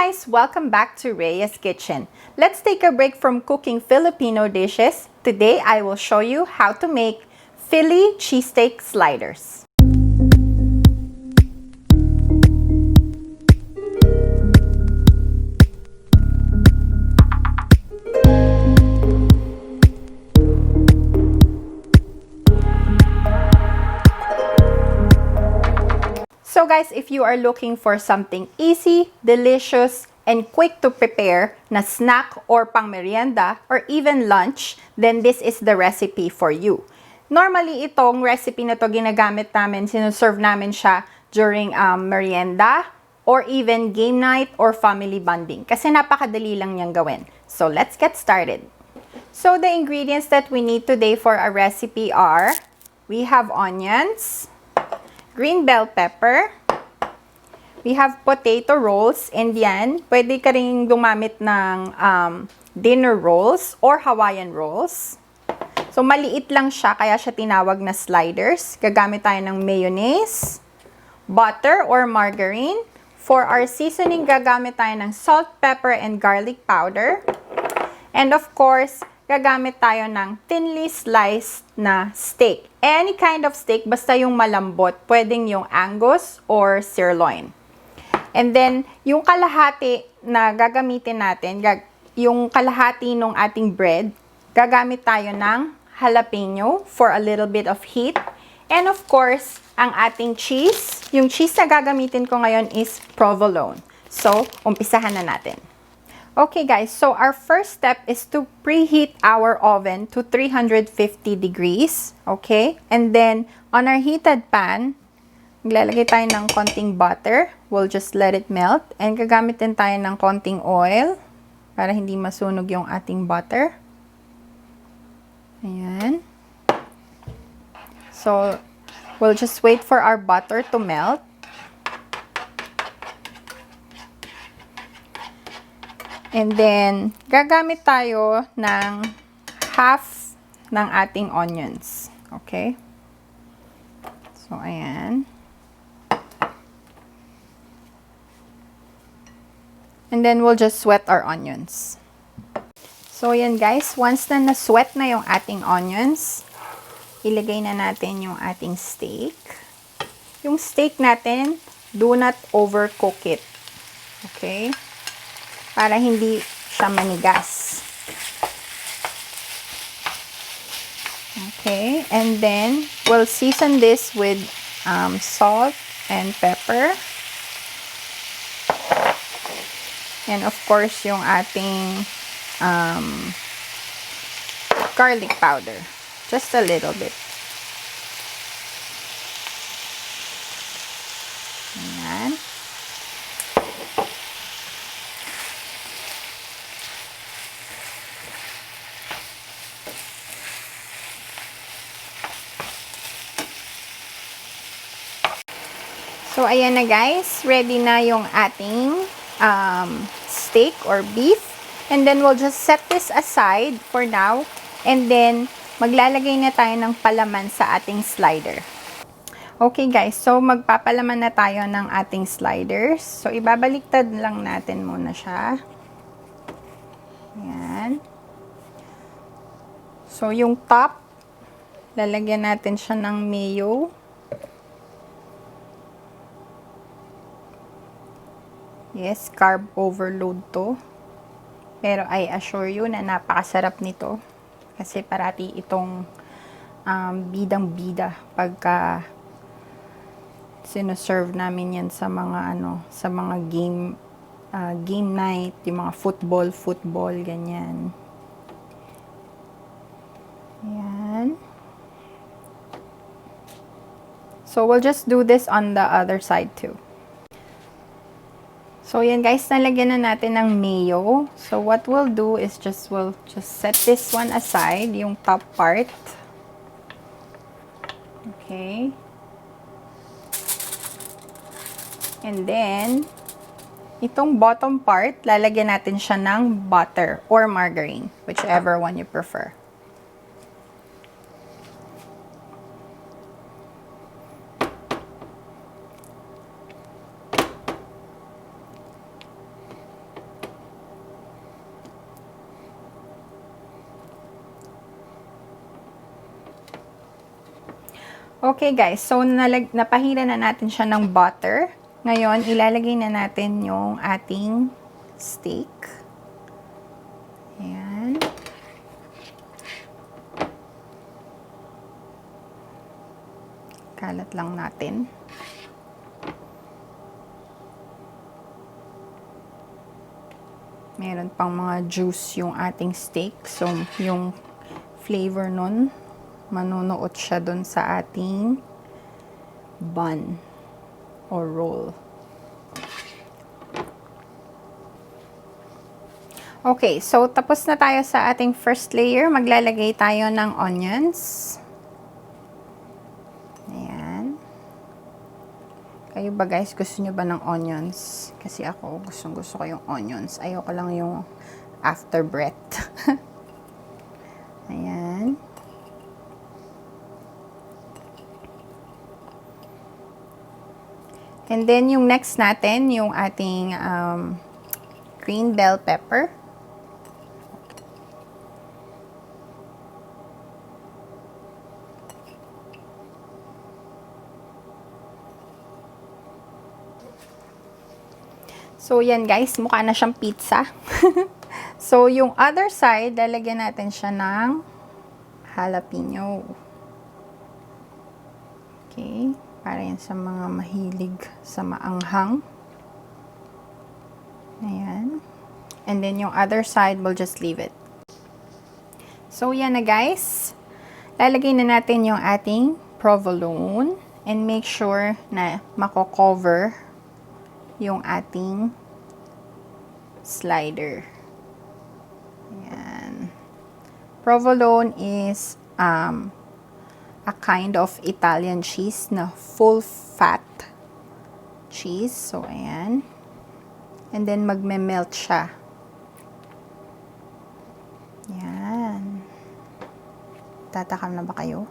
guys! Welcome back to Rhea's Kitchen. Let's take a break from cooking Filipino dishes. Today, I will show you how to make Philly Cheesesteak Sliders. So guys, if you are looking for something easy, delicious, and quick to prepare na snack or pang merienda or even lunch, then this is the recipe for you. Normally, itong recipe na to ginagamit namin, sinuserve namin siya during merienda or even game night or family bonding kasi napakadali lang niyang gawin. So let's get started. So the ingredients that we need today for our recipe are, we have onions, green bell pepper, we have potato rolls, and yan, pwede ka rin gumamit ng dinner rolls or Hawaiian rolls. So, maliit lang siya, kaya siya tinawag na sliders. Gagamit tayo ng mayonnaise, butter or margarine. For our seasoning, gagamit tayo ng salt, pepper, and garlic powder. And of course, gagamit tayo ng thinly sliced na steak. Any kind of steak, basta yung malambot. Pwedeng yung Angus or sirloin. And then, yung kalahati na gagamitin natin, yung kalahati ng ating bread, gagamit tayo ng jalapeno for a little bit of heat. And of course, ang ating cheese, yung cheese na gagamitin ko ngayon is provolone. So, umpisahan na natin. Okay guys, so our first step is to preheat our oven to 350 degrees. Okay? And then, on our heated pan, maglalagay tayo ng konting butter. We'll just let it melt. And gagamitin tayo ng konting oil para hindi masunog yung ating butter. Ayan. So, we'll just wait for our butter to melt. And then, gagamit tayo ng half ng ating onions. Okay? So, ayan. And then, we'll just sweat our onions. So, ayan guys. Once na na-sweat na yung ating onions, ilagay na natin yung ating steak. Yung steak natin, do not overcook it. Okay? Para hindi siya manigas. Okay, and then we'll season this with salt and pepper. And of course, yung ating garlic powder. Just a little bit. Ayan. So, ayan na guys. Ready na yung ating steak or beef. And then, we'll just set this aside for now. And then, maglalagay na tayo ng palaman sa ating slider. Okay guys, so magpapalaman na tayo ng ating sliders. So, ibabaliktad lang natin muna siya. Ayan. So, yung top, lalagyan natin siya ng mayo. Yes, carb overload to. Pero I assure you na napakasarap nito. Kasi parati itong bidang-bida pagka sinoserve namin yan sa mga sa mga game night, yung mga football, ganyan. Ayan. So, we'll just do this on the other side too. So, yan guys, nalagyan na natin ng mayo. So, what we'll do is we'll just set this one aside, yung top part. Okay. And then, itong bottom part, lalagyan natin siya ng butter or margarine, whichever one you prefer. Okay guys, so napahila na natin siya ng butter. Ngayon, ilalagay na natin yung ating steak. Ayan. Kalat lang natin. Meron pang mga juice yung ating steak. So, yung flavor nun, manunuot siya dun sa ating bun or roll. Okay, so tapos na tayo sa ating first layer. Maglalagay tayo ng onions. Ayan. Kayo ba guys, gusto nyo ba ng onions? Kasi ako, gusto ko yung onions. Ayoko lang yung after breath. Ayan. And then, yung next natin, yung ating green bell pepper. So, yan guys, mukha na siyang pizza. So, yung other side, lalagyan natin siya ng jalapeno. Okay. Para yan sa mga mahilig sa maanghang. Ayan. And then, yung other side, we'll just leave it. So, yan na guys. Lalagay na natin yung ating provolone. And make sure na mako-cover yung ating slider. Ayan. Provolone is a kind of Italian cheese na full fat cheese. So, ayan. And then, magme-melt siya. Ayan. Tatakam na ba kayo?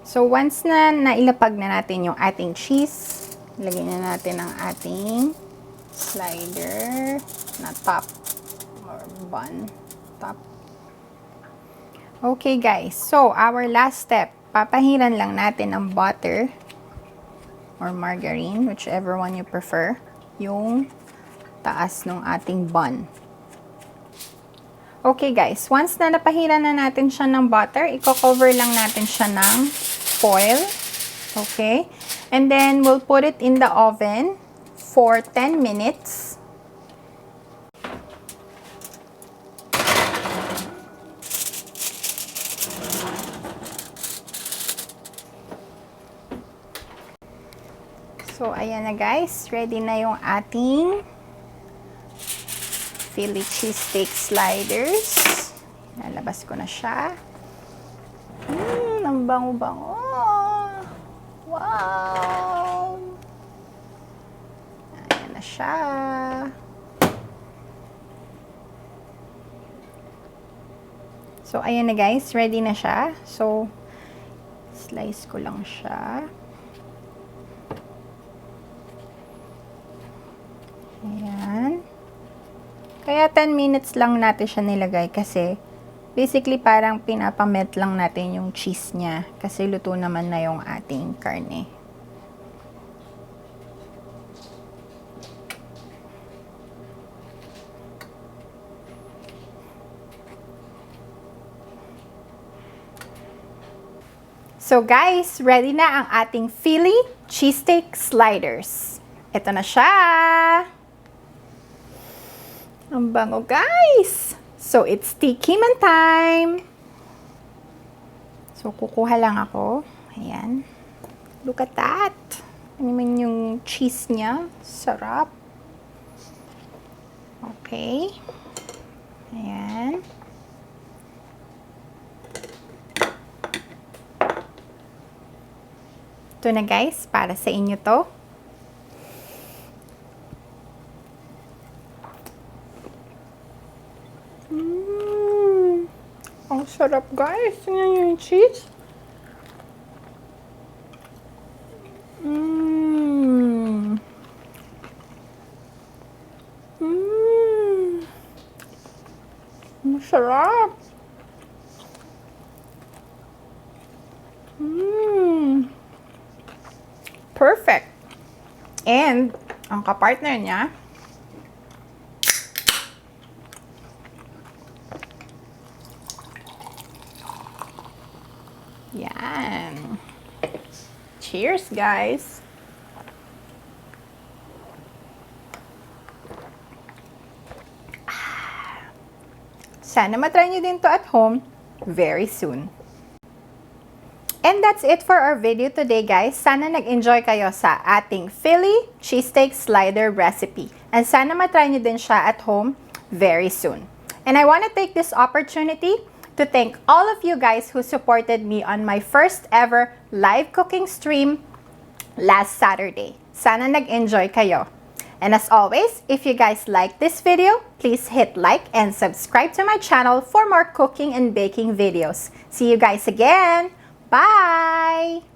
So, once na nailapag na natin yung ating cheese, ilagay na natin ang ating slider na top or bun top. Okay guys, so our last step, papahiran lang natin ng butter or margarine, whichever one you prefer, yung taas ng ating bun. Okay guys, once na napahiran na natin siya ng butter, i-cover lang natin siya ng foil. Okay? And then, we'll put it in the oven for 10 minutes. So, ayan na guys. Ready na yung ating Philly Cheesesteak Sliders. Lalabas ko na siya. Ang bango-bango. Wow! Ayan na siya. So, ayan na guys. Ready na siya. So, slice ko lang siya. Ayan. Kaya 10 minutes lang natin siya nilagay kasi basically parang pinapamelt lang natin yung cheese niya kasi luto naman na yung ating karne. So guys, ready na ang ating Philly Cheesesteak Sliders. Ito na siya! Ang bango, guys! So, it's tikiman time! So, kukuha lang ako. Ayan. Look at that! Ano naman yung cheese niya? Sarap! Okay. Ayan. Ito na, guys. Para sa inyo to. Ang sarap guys. Tingnan nyo yung cheese. Masarap. And, ang kapartner niya, yan. Cheers, guys! Sana matry nyo din to at home very soon. And that's it for our video today, guys. Sana nag-enjoy kayo sa ating Philly Cheesesteak Slider recipe. And sana matry nyo din siya at home very soon. And I want to take this opportunity to thank all of you guys who supported me on my first ever live cooking stream last Saturday. Sana nag-enjoy kayo. And as always, if you guys like this video, please hit like and subscribe to my channel for more cooking and baking videos. See you guys again! Bye!